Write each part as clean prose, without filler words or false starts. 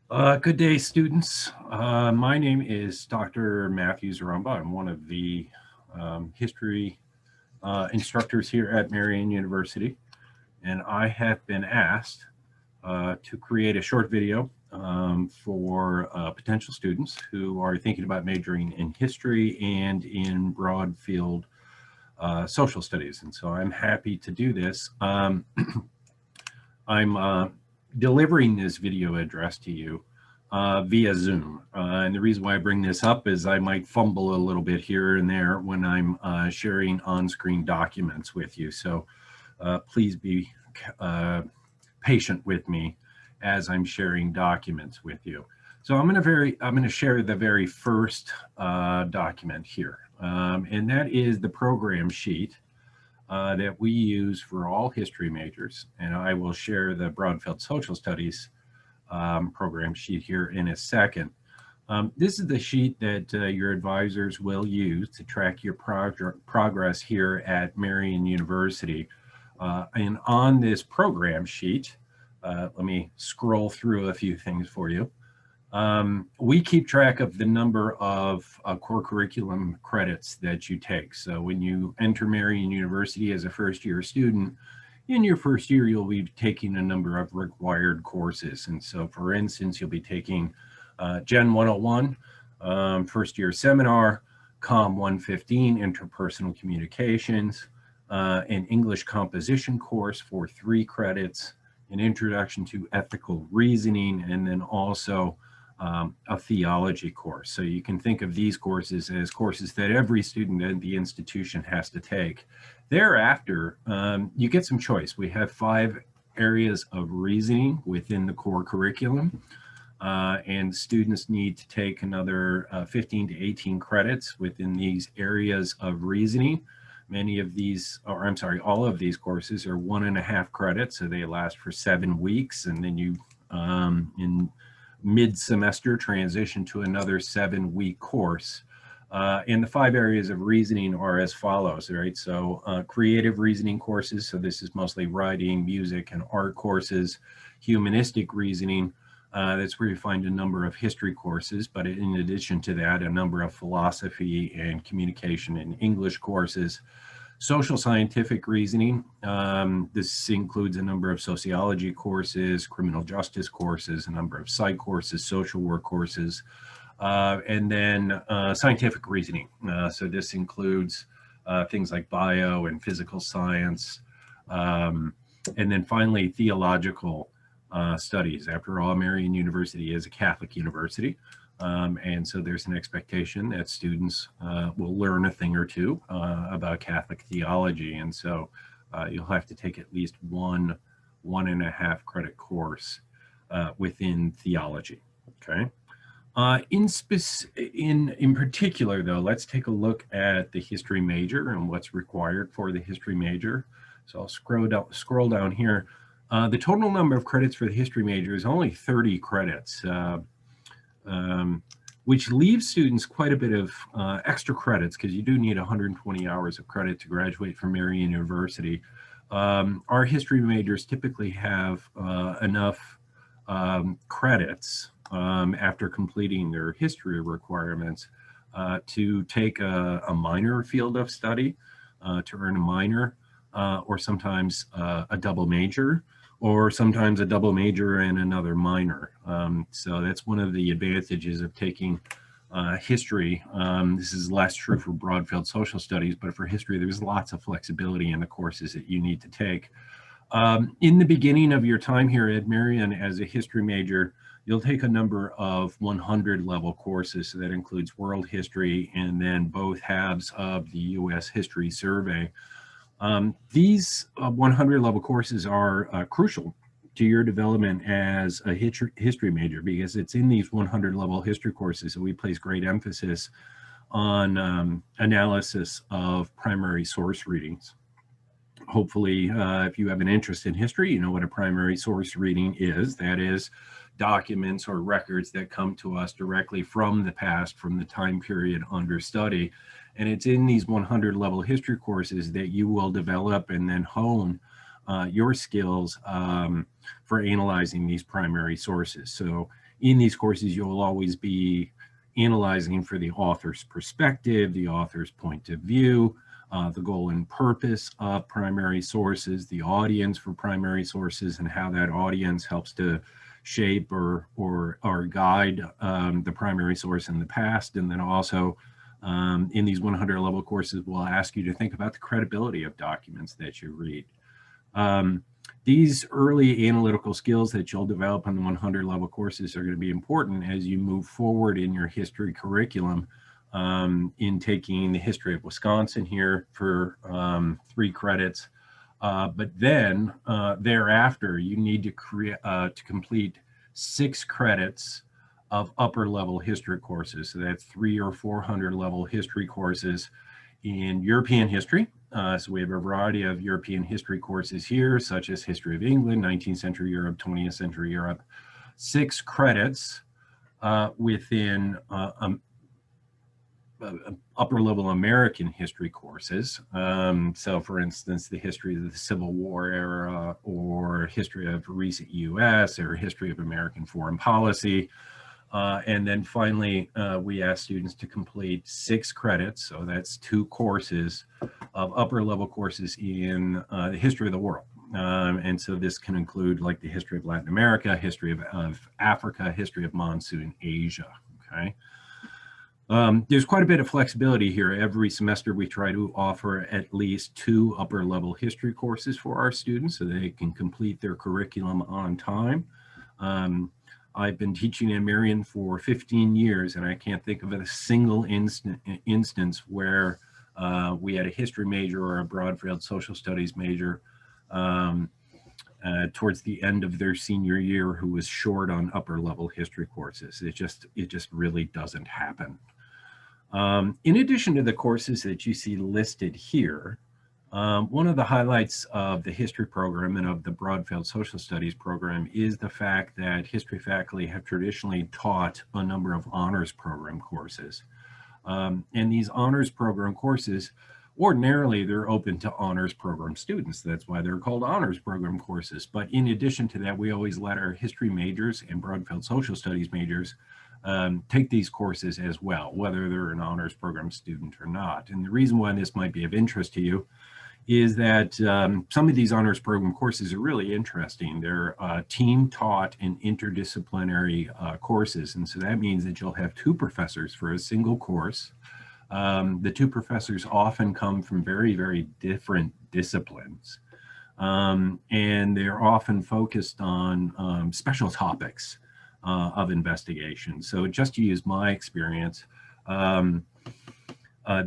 Good day, students. My name is Dr. Matthew Zarumba. I'm one of the history instructors here at Marian University, and I have been asked to create a short video for potential students who are thinking about majoring in history and in broad field social studies. And so I'm happy to do this. I'm delivering this video address to you via Zoom. And the reason why I bring this up is I might fumble a little bit here and there when I'm sharing on-screen documents with you. So please be patient with me as I'm sharing documents with you. So I'm going to share the very first document here, and that is the program sheet that we use for all history majors. And I will share the Broadfield Social Studies program sheet here in a second. This is the sheet that your advisors will use to track your progress here at Marian University. And on this program sheet, let me scroll through a few things for you. We keep track of the number of core curriculum credits that you take. So when you enter Marian University as a first-year student, in your first year, you'll be taking a number of required courses. And so, for instance, you'll be taking Gen 101, first-year seminar, Com 115, interpersonal communications, an English composition course for 3 credits, an introduction to ethical reasoning, and then also a theology course. So you can think of these courses as courses that every student at the institution has to take. Thereafter, you get some choice. We have 5 areas of reasoning within the core curriculum, and students need to take another 15 to 18 credits within these areas of reasoning. Many of these, or I'm sorry, all of these courses are 1.5 credits, so they last for 7 weeks, and then you, in mid-semester, transition to another 7-week course. And the 5 areas of reasoning are as follows, right? So creative reasoning courses, so this is mostly writing, music, and art courses. Humanistic reasoning, that's where you find a number of history courses, but in addition to that, a number of philosophy and communication and English courses. Social scientific reasoning, this includes a number of sociology courses, criminal justice courses, a number of psych courses, social work courses, and then scientific reasoning. So this includes things like bio and physical science, and then finally theological studies. After all, Marian University is a Catholic university. And so there's an expectation that students will learn a thing or two about Catholic theology. And so you'll have to take at least 1.5 credit course within theology, okay? In particular, though, let's take a look at the history major and what's required for the history major. So I'll scroll down here. The total number of credits for the history major is only 30 credits. Which leaves students quite a bit of extra credits, because you do need 120 hours of credit to graduate from Marian University. Our history majors typically have enough credits after completing their history requirements to take a minor field of study, to earn a minor, or sometimes a double major, or sometimes a double major and another minor. So that's one of the advantages of taking history. This is less true for Broadfield Social Studies, but for history, there's lots of flexibility in the courses that you need to take. In the beginning of your time here at Marian as a history major, you'll take a number of 100 level courses. So that includes world history and then both halves of the U.S. History Survey. These 100 level courses are crucial to your development as a history major, because it's in these 100 level history courses that we place great emphasis on analysis of primary source readings. Hopefully, if you have an interest in history, you know what a primary source reading is. That is documents or records that come to us directly from the past, from the time period under study. And it's in these 100 level history courses that you will develop and then hone your skills for analyzing these primary sources. So in these courses, you'll always be analyzing for the author's perspective, the author's point of view, the goal and purpose of primary sources, the audience for primary sources, and how that audience helps to shape or guide the primary source in the past. And then also in these 100 level courses, we'll ask you to think about the credibility of documents that you read. These early analytical skills that you'll develop on the 100 level courses are going to be important as you move forward in your history curriculum, in taking the history of Wisconsin here for 3 credits. But then thereafter, you need to complete 6 credits of upper level history courses. So that's 300 or 400 level history courses in European history. So we have a variety of European history courses here, such as History of England, 19th century Europe, 20th century Europe. 6 credits within upper level American history courses. So for instance, the history of the Civil War era, or history of recent US, or history of American foreign policy. And then finally, we ask students to complete 6 credits, so that's 2 courses of upper level courses in the history of the world. And so this can include like the history of Latin America, history of Africa, history of monsoon Asia, okay? There's quite a bit of flexibility here. Every semester we try to offer at least 2 upper level history courses for our students so they can complete their curriculum on time. I've been teaching at Marian for 15 years, and I can't think of a single instance where we had a history major or a broad field social studies major towards the end of their senior year who was short on upper level history courses. It just really doesn't happen. In addition to the courses that you see listed here, one of the highlights of the history program and of the Broadfield Social Studies program is the fact that history faculty have traditionally taught a number of honors program courses. And these honors program courses, ordinarily they're open to honors program students. That's why they're called honors program courses. But in addition to that, we always let our history majors and Broadfield Social Studies majors take these courses as well, whether they're an honors program student or not. And the reason why this might be of interest to you is that some of these honors program courses are really interesting. They're team taught and interdisciplinary courses. And so that means that you'll have 2 professors for a single course. The 2 professors often come from very, very different disciplines. And they're often focused on special topics of investigation. So just to use my experience,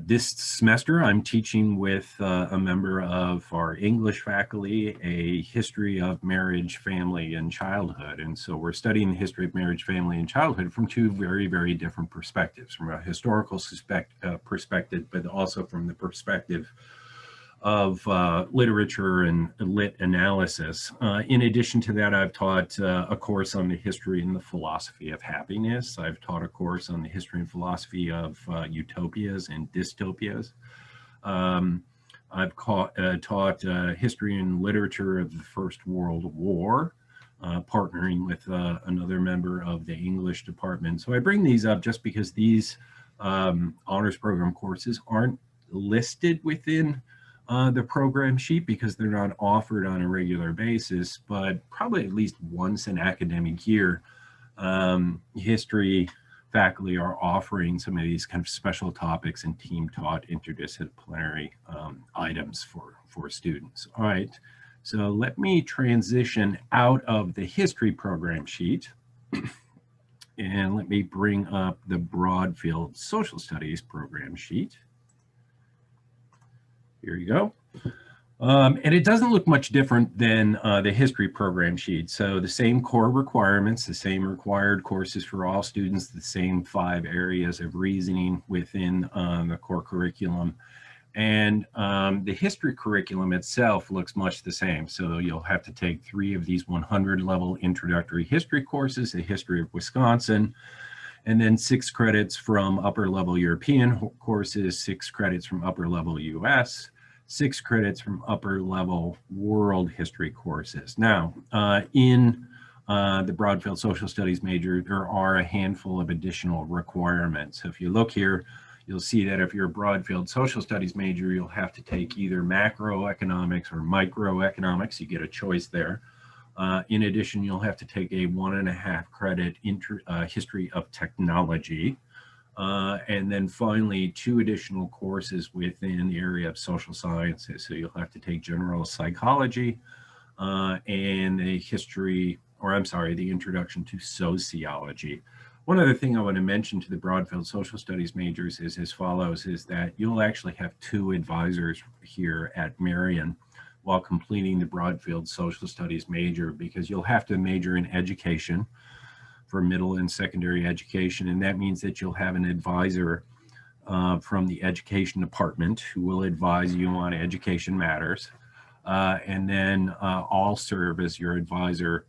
this semester, I'm teaching with a member of our English faculty a history of marriage, family, and childhood. And so we're studying the history of marriage, family, and childhood from 2 very, very different perspectives, from a historical perspective, but also from the perspective of literature and lit analysis. In addition to that, I've taught a course on the history and the philosophy of happiness. I've taught a course on the history and philosophy of utopias and dystopias. I've taught history and literature of the First World War, partnering with another member of the English department. So I bring these up just because these honors program courses aren't listed within the program sheet because they're not offered on a regular basis, but probably at least once an academic year, history faculty are offering some of these kind of special topics and team taught interdisciplinary items for students. All right, so let me transition out of the history program sheet and let me bring up the Broadfield Social Studies program sheet. Here you go. And it doesn't look much different than the history program sheet. So the same core requirements, the same required courses for all students, the same 5 areas of reasoning within the core curriculum. And the history curriculum itself looks much the same. So you'll have to take 3 of these 100 level introductory history courses, the history of Wisconsin, and then 6 credits from upper level European courses, 6 credits from upper level US, 6 credits from upper level world history courses. Now, in the Broadfield Social Studies major, there are a handful of additional requirements. If you look here, you'll see that if you're a Broadfield Social Studies major, you'll have to take either macroeconomics or microeconomics. You get a choice there. In addition, you'll have to take a 1.5 credit history of technology. And then finally, 2 additional courses within the area of social sciences. So you'll have to take general psychology and a history, or I'm sorry, the introduction to sociology. One other thing I want to mention to the Broadfield Social Studies majors is as follows, is that you'll actually have 2 advisors here at Marian while completing the Broadfield Social Studies major, because you'll have to major in education for middle and secondary education, and that means that you'll have an advisor from the education department who will advise you on education matters, and then I'll serve as your advisor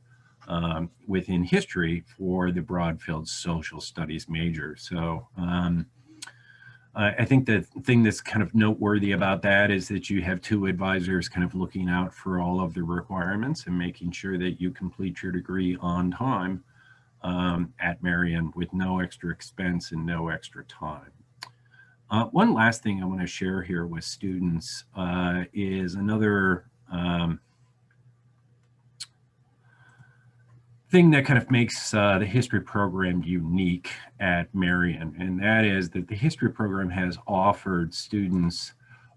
within history for the Broadfield Social Studies major. So I think the thing that's kind of noteworthy about that is that you have 2 advisors kind of looking out for all of the requirements and making sure that you complete your degree on time at Marian with no extra expense and no extra time. One last thing I want to share here with students is another thing that kind of makes the history program unique at Marian, and that is that the history program has offered students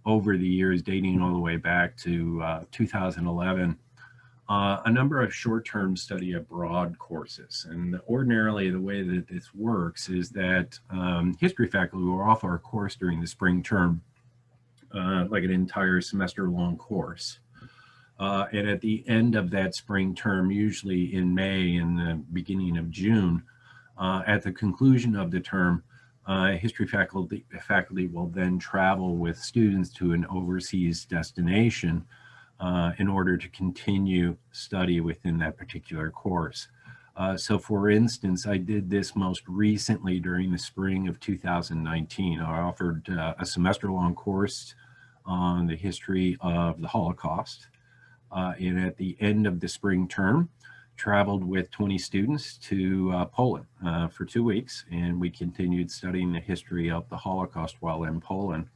over the years, dating all the way back to 2011, a number of short-term study abroad courses. And ordinarily the way that this works is that history faculty will offer a course during the spring term, like an entire semester-long course. And at the end of that spring term, usually in May and the beginning of June, at the conclusion of the term, history faculty will then travel with students to an overseas destination in order to continue study within that particular course. So for instance, I did this most recently during the spring of 2019. I offered a semester-long course on the history of the Holocaust. And at the end of the spring term, traveled with 20 students to Poland for 2 weeks, and we continued studying the history of the Holocaust while in Poland.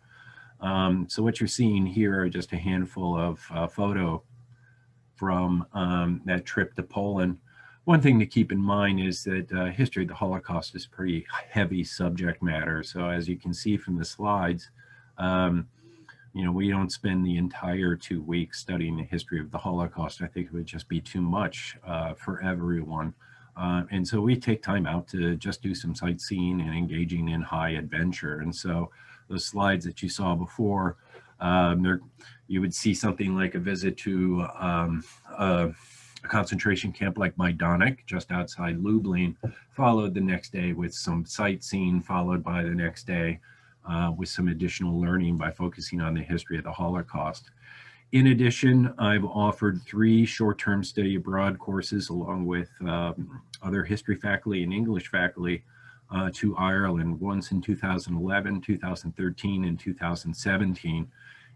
So what you're seeing here are just a handful of photo from that trip to Poland. One thing to keep in mind is that history of the Holocaust is pretty heavy subject matter. So as you can see from the slides, you know, we don't spend the entire 2 weeks studying the history of the Holocaust. I think it would just be too much for everyone. And so we take time out to just do some sightseeing and engaging in high adventure. And so those slides that you saw before, you would see something like a visit to a concentration camp like Majdanek, just outside Lublin, followed the next day with some sightseeing, followed by the next day with some additional learning by focusing on the history of the Holocaust. In addition, I've offered 3 short-term study abroad courses along with other history faculty and English faculty to Ireland, once in 2011, 2013, and 2017.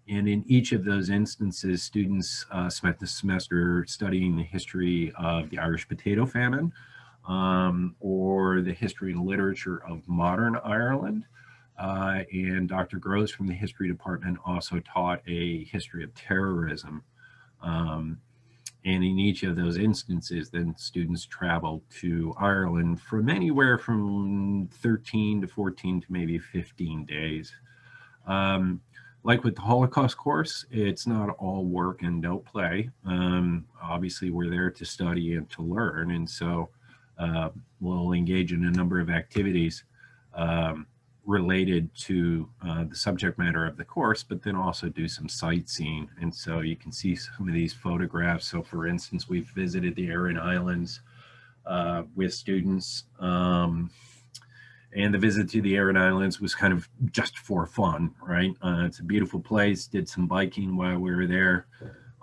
And in each of those instances, students spent the semester studying the history of the Irish potato famine or the history and literature of modern Ireland. And Dr. Gross from the history department also taught a history of terrorism. And in each of those instances, then students traveled to Ireland from anywhere from 13 to 14 to maybe 15 days. Like with the Holocaust course, it's not all work and no play. Obviously, we're there to study and to learn. And so we'll engage in a number of activities related to the subject matter of the course, but then also do some sightseeing. And so you can see some of these photographs. So for instance, we've visited the Aran Islands with students. And the visit to the Aran Islands was kind of just for fun, right? It's a beautiful place, did some biking while we were there.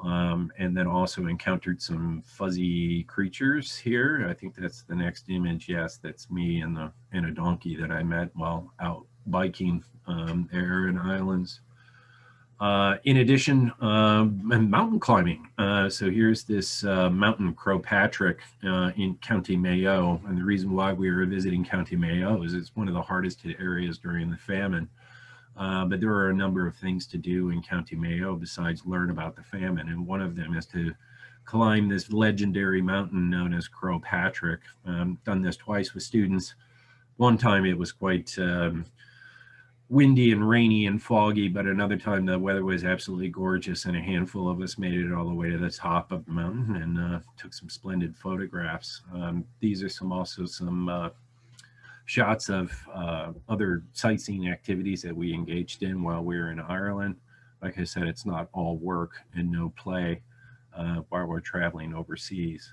And then also encountered some fuzzy creatures here. I think that's the next image. Yes, that's me and a donkey that I met while out biking the Aran Islands. In addition, mountain climbing. So here's this mountain Crowpatrick in County Mayo. And the reason why we were visiting County Mayo is it's one of the hardest hit areas during the famine. But there are a number of things to do in County Mayo besides learn about the famine. And one of them is to climb this legendary mountain known as Crowpatrick. Done this twice with students. One time it was quite windy and rainy and foggy, but another time the weather was absolutely gorgeous, and a handful of us made it all the way to the top of the mountain and took some splendid photographs. These are also some shots of other sightseeing activities that we engaged in while we were in Ireland. Like I said, it's not all work and no play while we're traveling overseas.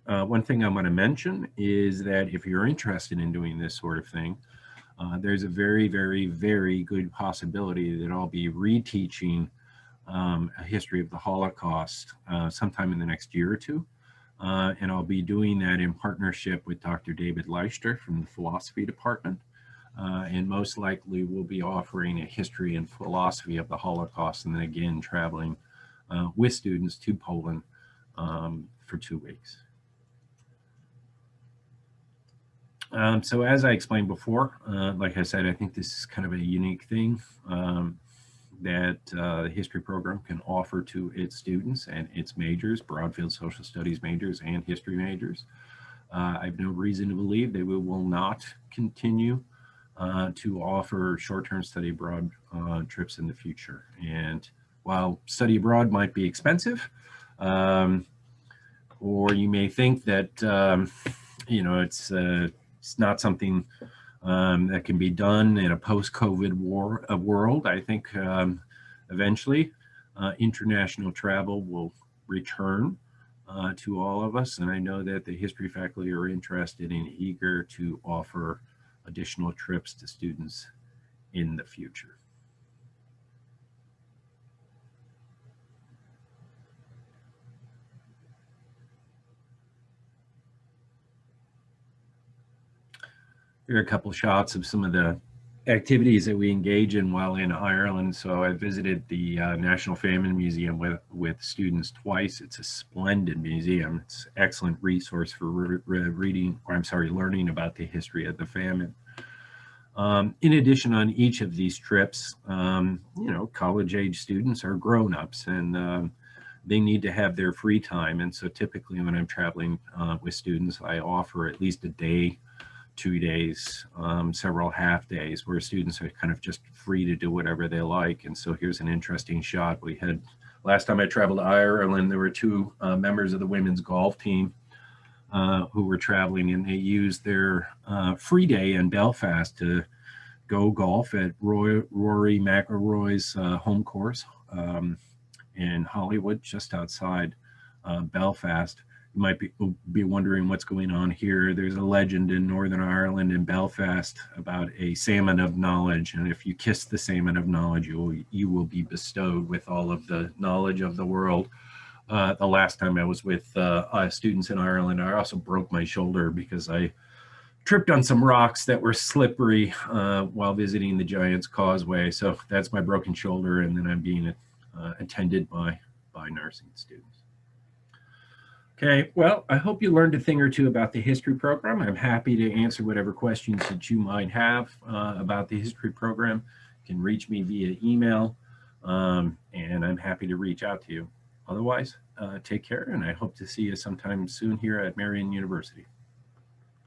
One thing I'm going to mention is that if you're interested in doing this sort of thing, there's a very, very, very good possibility that I'll be reteaching a history of the Holocaust sometime in the next year or two. And I'll be doing that in partnership with Dr. David Leister from the philosophy department. And most likely we'll be offering a history and philosophy of the Holocaust, and then again traveling with students to Poland for 2 weeks. So as I explained before, like I said, I think this is kind of a unique thing that the history program can offer to its students and its majors, Broadfield Social Studies majors and history majors. I have no reason to believe that we will not continue to offer short-term study abroad trips in the future. And while study abroad might be expensive, or you may think that, you know, it's not something that can be done in a post-COVID world. I think eventually international travel will return to all of us. And I know that the history faculty are interested and eager to offer additional trips to students in the future. Here are a couple of shots of some of the activities that we engage in while in Ireland. So I visited the National Famine Museum with students twice. It's a splendid museum. It's an excellent resource for learning about the history of the famine. In addition, on each of these trips, you know, college-age students are grown-ups, and they need to have their free time. And so typically when I'm traveling with students, I offer at least a day, 2 days, several half days where students are kind of just free to do whatever they like. And so here's an interesting shot. We had, last time I traveled to Ireland, there were 2 members of the women's golf team who were traveling, and they used their free day in Belfast to go golf at Rory McIlroy's home course in Hollywood, just outside Belfast. You might be wondering what's going on here. There's a legend in Northern Ireland in Belfast about a salmon of knowledge, and if you kiss the salmon of knowledge, you will be bestowed with all of the knowledge of the world. The last time I was with students in Ireland, I also broke my shoulder because I tripped on some rocks that were slippery while visiting the Giant's Causeway. So that's my broken shoulder, and then I'm being attended by nursing students. Okay, well, I hope you learned a thing or two about the history program. I'm happy to answer whatever questions that you might have about the history program. You can reach me via email, and I'm happy to reach out to you. Otherwise, take care, and I hope to see you sometime soon here at Marian University.